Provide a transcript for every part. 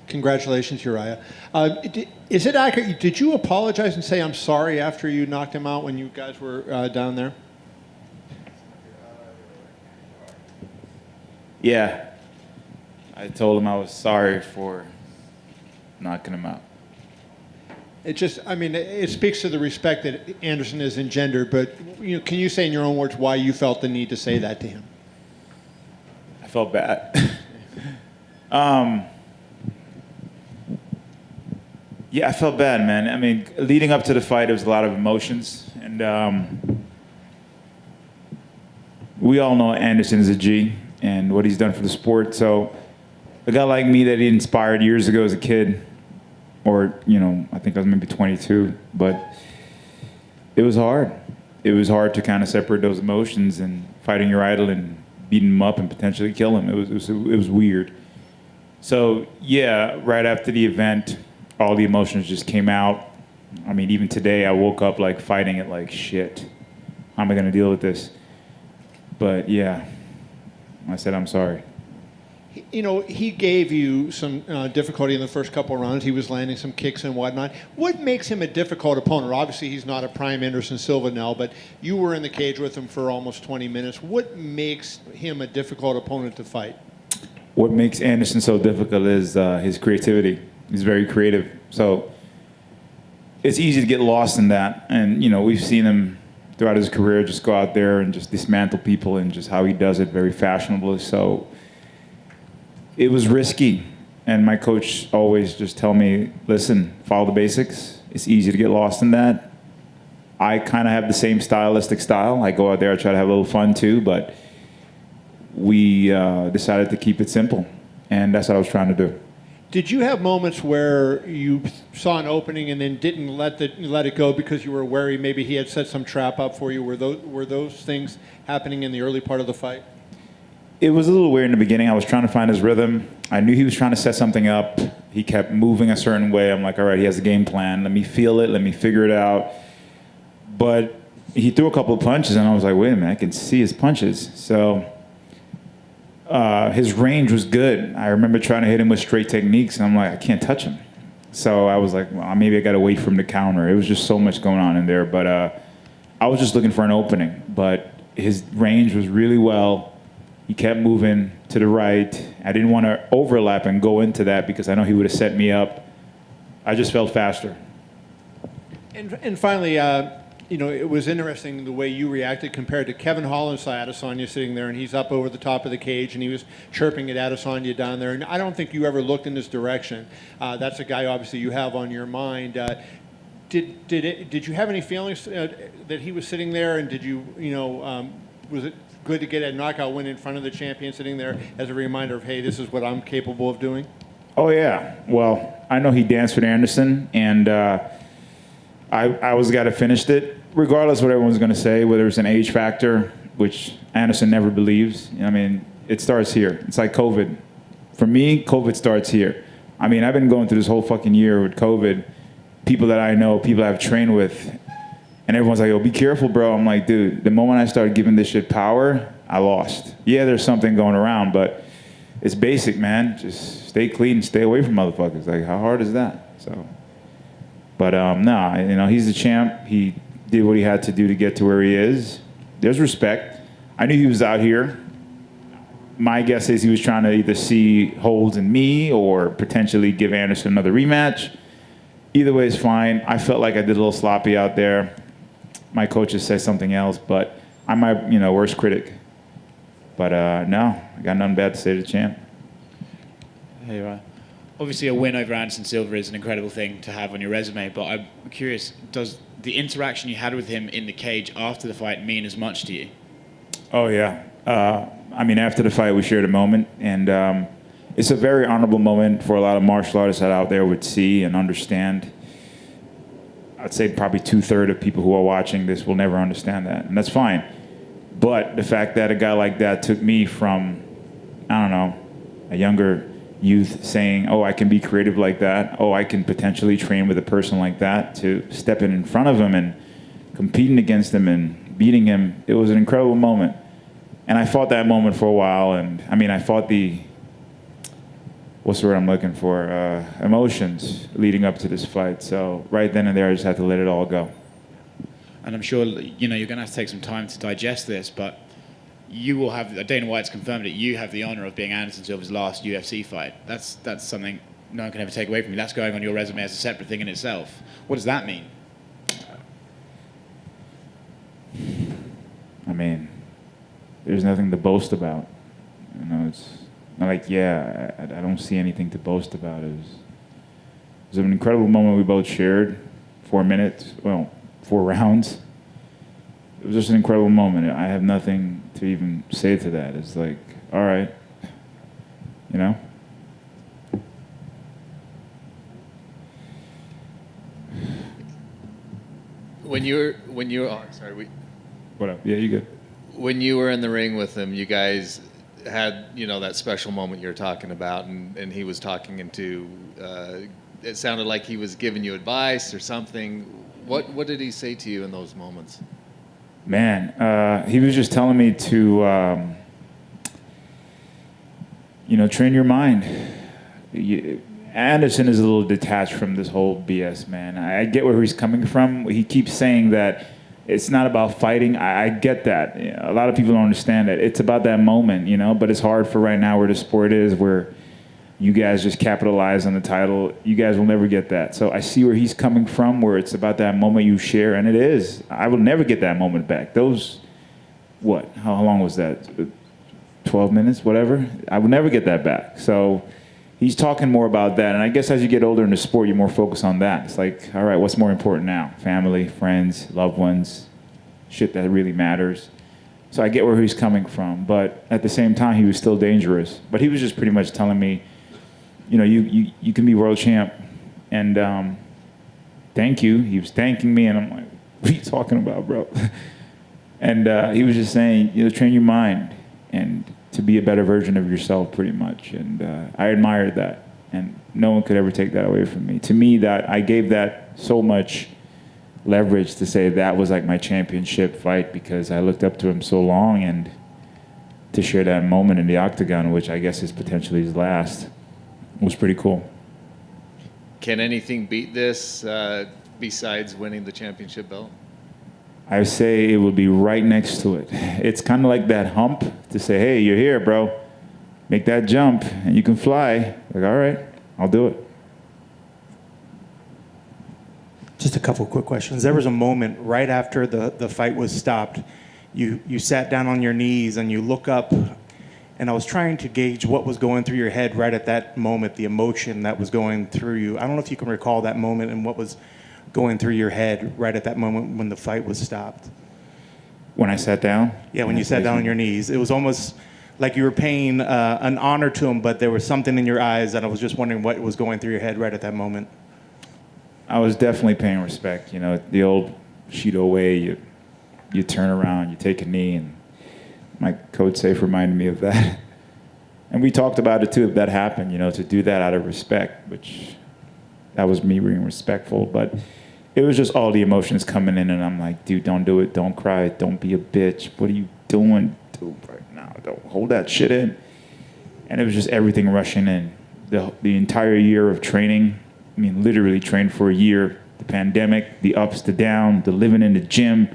Congratulations, Uriah. Is it accurate? Did you apologize and say I'm sorry after you knocked him out when you guys were down there? Yeah. I told him I was sorry for knocking him out. It speaks to the respect that Anderson has engendered, but can you say in your own words why you felt the need to say that to him? I felt bad. Yeah, I felt bad, man. I mean, leading up to the fight, there was a lot of emotions, and we all know Anderson is a G and what he's done for the sport. So a guy like me that he inspired years ago as a kid, or, I think I was maybe 22, but it was hard. It was hard to kind of separate those emotions and fighting your idol and beating him up and potentially kill him. It was weird. So, yeah, right after the event, all the emotions just came out. I mean, even today, I woke up like fighting it like, shit, how am I going to deal with this? But, yeah, I said, I'm sorry. He gave you some difficulty in the first couple of rounds. He was landing some kicks and whatnot. What makes him a difficult opponent? Obviously, he's not a prime Anderson Silva now, but you were in the cage with him for almost 20 minutes. What makes him a difficult opponent to fight? What makes Anderson so difficult is his creativity. He's very creative. So it's easy to get lost in that. And, we've seen him throughout his career just go out there and just dismantle people and just how he does it very fashionably. So it was risky, and my coach always just tell me, listen, follow the basics. It's easy to get lost in that. I kind of have the same stylistic style. I go out there, I try to have a little fun too, but we decided to keep it simple, and that's what I was trying to do. Did you have moments where you saw an opening and then didn't let it go because you were wary maybe he had set some trap up for you? Were those things happening in the early part of the fight? It was a little weird in the beginning. I was trying to find his rhythm. I knew he was trying to set something up. He kept moving a certain way. I'm like, all right, he has a game plan. Let me feel it. Let me figure it out. But he threw a couple of punches, and I was like, wait a minute, I can see his punches. So his range was good. I remember trying to hit him with straight techniques, and I'm like, I can't touch him. So I was like, well, maybe I got to wait for him to counter. It was just so much going on in there. But I was just looking for an opening. But his range was really well. He kept moving to the right. I didn't want to overlap and go into that because I know he would have set me up. I just felt faster. And finally, it was interesting the way you reacted compared to Kevin Hall and Adesanya sitting there, and he's up over the top of the cage, and he was chirping at Adesanya down there. And I don't think you ever looked in his direction. That's a guy, obviously, you have on your mind. Did you have any feelings that he was sitting there, and did you, was it good to get a knockout win in front of the champion sitting there as a reminder of, hey, this is what I'm capable of doing? Oh, yeah. Well, I know he danced with Anderson, and I was the guy that finished it, regardless of what everyone's going to say, whether it's an age factor, which Anderson never believes. I mean, it starts here. It's like COVID. For me, COVID starts here. I mean, I've been going through this whole fucking year with COVID. People that I know, people I've trained with, and everyone's like, yo, be careful, bro. I'm like, dude, the moment I started giving this shit power, I lost. Yeah, there's something going around, but it's basic, man. Just stay clean and stay away from motherfuckers. Like, how hard is that? So, but no, he's the champ. He did what he had to do to get to where he is. There's respect. I knew he was out here. My guess is he was trying to either see holes in me or potentially give Anderson another rematch. Either way is fine. I felt like I did a little sloppy out there. My coaches say something else, but I'm my worst critic. But no, I got nothing bad to say to the champ. Hey, right. Obviously, a win over Anderson Silva is an incredible thing to have on your resume, but I'm curious, does the interaction you had with him in the cage after the fight mean as much to you? Oh, yeah. After the fight, we shared a moment, and it's a very honorable moment for a lot of martial artists that out there would see and understand. I'd say probably 2/3 of people who are watching this will never understand that, and that's fine. But the fact that a guy like that took me from, a younger youth saying, oh, I can be creative like that, oh, I can potentially train with a person like that, to stepping in front of him and competing against him and beating him, it was an incredible moment. And I fought that moment for a while, and I fought the what's the word I'm looking for? Emotions leading up to this fight. So right then and there, I just had to let it all go. And I'm sure you're going to have to take some time to digest this, but you will have, Dana White's confirmed it, you have the honor of being Anderson Silva's last UFC fight. That's something no one can ever take away from you. That's going on your resume as a separate thing in itself. What does that mean? I mean, there's nothing to boast about. You know, it's not like, I don't see anything to boast about. It was an incredible moment we both shared. 4 minutes, 4 rounds. It was just an incredible moment. I have nothing to even say to that. It's like, all right, you know? When you were oh, sorry, What up? Yeah, you good. when you were in the ring with him, you guys had, that special moment you're talking about, and he was talking into, it sounded like he was giving you advice or something. What did he say to you in those moments? Man, he was just telling me to, train your mind. Anderson is a little detached from this whole BS, man. I get where he's coming from. He keeps saying that it's not about fighting. I get that. A lot of people don't understand that. It's about that moment, but it's hard for right now where the sport is, where you guys just capitalize on the title. You guys will never get that. So I see where he's coming from, where it's about that moment you share, and it is. I will never get that moment back. Those, how long was that? 12 minutes, whatever? I will never get that back. So he's talking more about that. And I guess as you get older in the sport, you're more focused on that. It's like, all right, what's more important now? Family, friends, loved ones, shit that really matters. So I get where he's coming from. But at the same time, he was still dangerous. But he was just pretty much telling me, you can be world champ. And thank you. He was thanking me. And I'm like, what are you talking about, bro? And he was just saying, train your mind and to be a better version of yourself, pretty much. And I admired that. And no one could ever take that away from me. To me, that I gave that so much leverage to say that was like my championship fight, because I looked up to him so long, and to share that moment in the octagon, which I guess is potentially his last, was pretty cool. Can anything beat this besides winning the championship belt? I say it would be right next to it. It's kind of like that hump to say, hey, you're here, bro. Make that jump, and you can fly. Like, all right, I'll do it. Just a couple quick questions. There was a moment right after the fight was stopped. You sat down on your knees and you look up, and I was trying to gauge what was going through your head right at that moment, the emotion that was going through you. I don't know if you can recall that moment and what was going through your head right at that moment when the fight was stopped. When I sat down? Yeah, when you sat down on your knees. It was almost like you were paying an honor to him, but there was something in your eyes that I was just wondering what was going through your head right at that moment. I was definitely paying respect. The old Shido way, you turn around, you take a knee, and my coach safe reminded me of that. And we talked about it too, if that happened, to do that out of respect, which that was me being respectful. But it was just all the emotions coming in, and I'm like, dude, don't do it. Don't cry. Don't be a bitch. What are you doing? Dude, right now, don't hold that shit in. And it was just everything rushing in. The entire year of training, literally trained for a year. The pandemic, the ups, the downs, the living in the gym,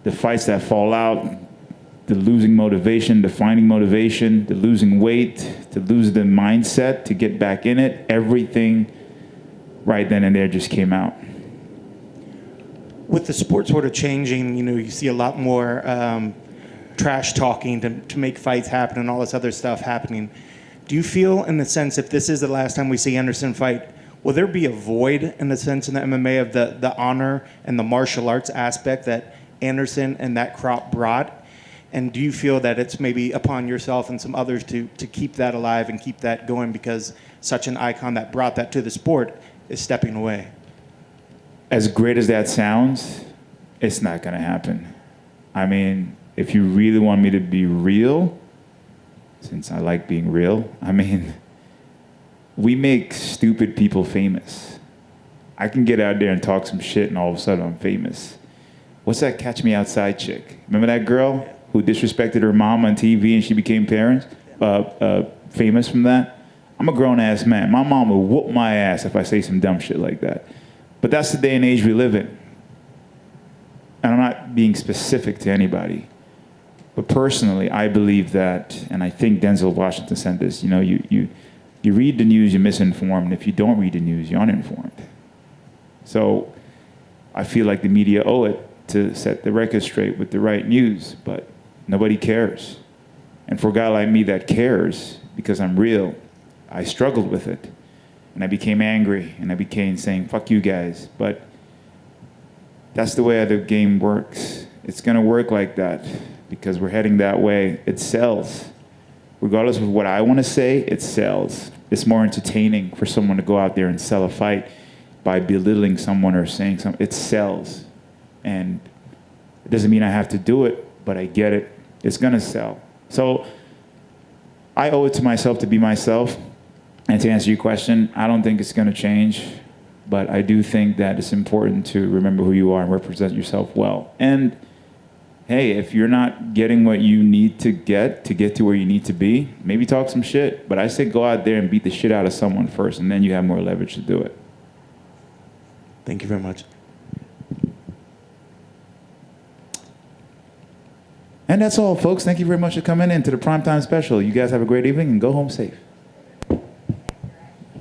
the fights that fall out, the losing motivation, the finding motivation, the losing weight, to lose the mindset, to get back in it. Everything right then and there just came out. With the sport sort of changing, you see a lot more trash talking to make fights happen and all this other stuff happening. Do you feel, in the sense, if this is the last time we see Anderson fight, will there be a void, in the sense, in the MMA of the honor and the martial arts aspect that Anderson and that crop brought? And do you feel that it's maybe upon yourself and some others to keep that alive and keep that going, because such an icon that brought that to the sport is stepping away? As great as that sounds, it's not going to happen. If you really want me to be real, since I like being real, we make stupid people famous. I can get out there and talk some shit, and all of a sudden I'm famous. What's that Catch Me Outside chick? Remember that girl who disrespected her mom on TV and she became famous from that? I'm a grown-ass man. My mom will whoop my ass if I say some dumb shit like that. But that's the day and age we live in. And I'm not being specific to anybody. But personally, I believe that, and I think Denzel Washington said this, you read the news, you're misinformed. If you don't read the news, you're uninformed. So I feel like the media owe it to set the record straight with the right news, but nobody cares. And for a guy like me that cares, because I'm real, I struggled with it. And I became angry, and I became saying, fuck you guys. But that's the way the game works. It's going to work like that because we're heading that way. It sells. Regardless of what I want to say, it sells. It's more entertaining for someone to go out there and sell a fight by belittling someone or saying something. It sells. And it doesn't mean I have to do it, but I get it. It's going to sell. So I owe it to myself to be myself. And to answer your question, I don't think it's going to change. But I do think that it's important to remember who you are and represent yourself well. And hey, if you're not getting what you need to get to where you need to be, maybe talk some shit. But I say go out there and beat the shit out of someone first, and then you have more leverage to do it. Thank you very much. And that's all, folks. Thank you very much for coming in to the Primetime Special. You guys have a great evening and go home safe.